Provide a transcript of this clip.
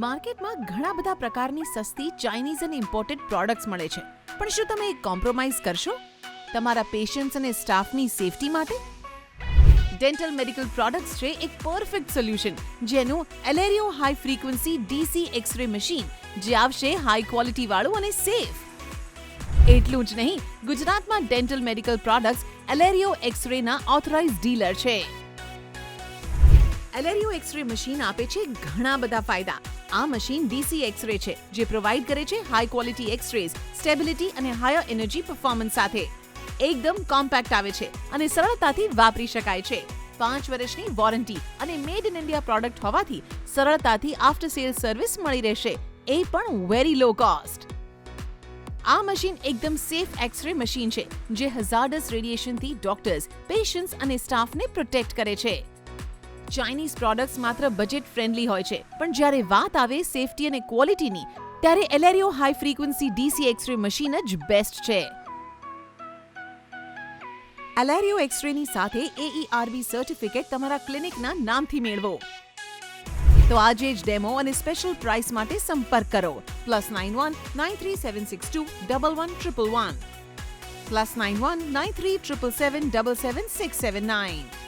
માર્કેટમાં ઘણા બધા પ્રકારની સસ્તી ચાઇનીઝ અને ઇમ્પોર્ટેડ પ્રોડક્ટ્સ મળે છે, પણ શું તમે કોમ્પ્રોમાઇઝ કરશો તમારા પેશન્ટ્સ અને સ્ટાફની સેફટી માટે? ડેન્ટલ મેડિકલ પ્રોડક્ટ્સ છે એક પરફેક્ટ સોલ્યુશન, જેનું એલેરિયો high frequency DC X-ray machine, જે આવશે હાઈ ક્વોલિટી વાળું અને સેફ. એટલું જ નહીં, ગુજરાતમાં ડેન્ટલ મેડિકલ પ્રોડક્ટ્સ એલેરિયો એક્સ-રે ના ઓથોરાઇઝ્ડ ડીલર છે. એલેરિયો એક્સ-રે મશીન આપે છે ઘણા બધા ફાયદા. આ મશીન ડીસી એક્સ-રે છે, જે પ્રોવાઇડ કરે છે હાઈ ક્વોલિટી એક્સ-રેઝ, સ્ટેબિલિટી અને હાયર એનર્જી પરફોર્મન્સ સાથે. એકદમ કોમ્પેક્ટ આવે છે અને સરળતાથી વાપરી શકાય છે. 5 વર્ષની વોરંટી અને મેડ ઇન ઇન્ડિયા પ્રોડક્ટ હોવાથી સરળતાથી આફ્ટર સેલ સર્વિસ મળી રહેશે, એ પણ વેરી લો કોસ્ટ. આ મશીન એકદમ સેફ એક્સ-રે મશીન છે, જે હઝાર્ડસ રેડિયેશનથી ડોક્ટર્સ, પેશન્ટ્સ અને સ્ટાફને પ્રોટેક્ટ કરે છે. ચાઇનીઝ પ્રોડક્ટ્સ માત્ર બજેટ ફ્રેન્ડલી હોય છે, પણ જ્યારે વાત આવે સેફટી અને ક્વોલિટીની, ત્યારે એલેરિયો high frequency DC X-ray machine જ બેસ્ટ છે. એલેરિયો એક્સ-રેની સાથે AERB સર્ટિફિકેટ તમારા ક્લિનિકના નામથી મેળવો. તો આજે જ ડેમો અને સ્પેશિયલ પ્રાઇસ માટે સંપર્ક કરો +91 93762 1111 +91 937777679.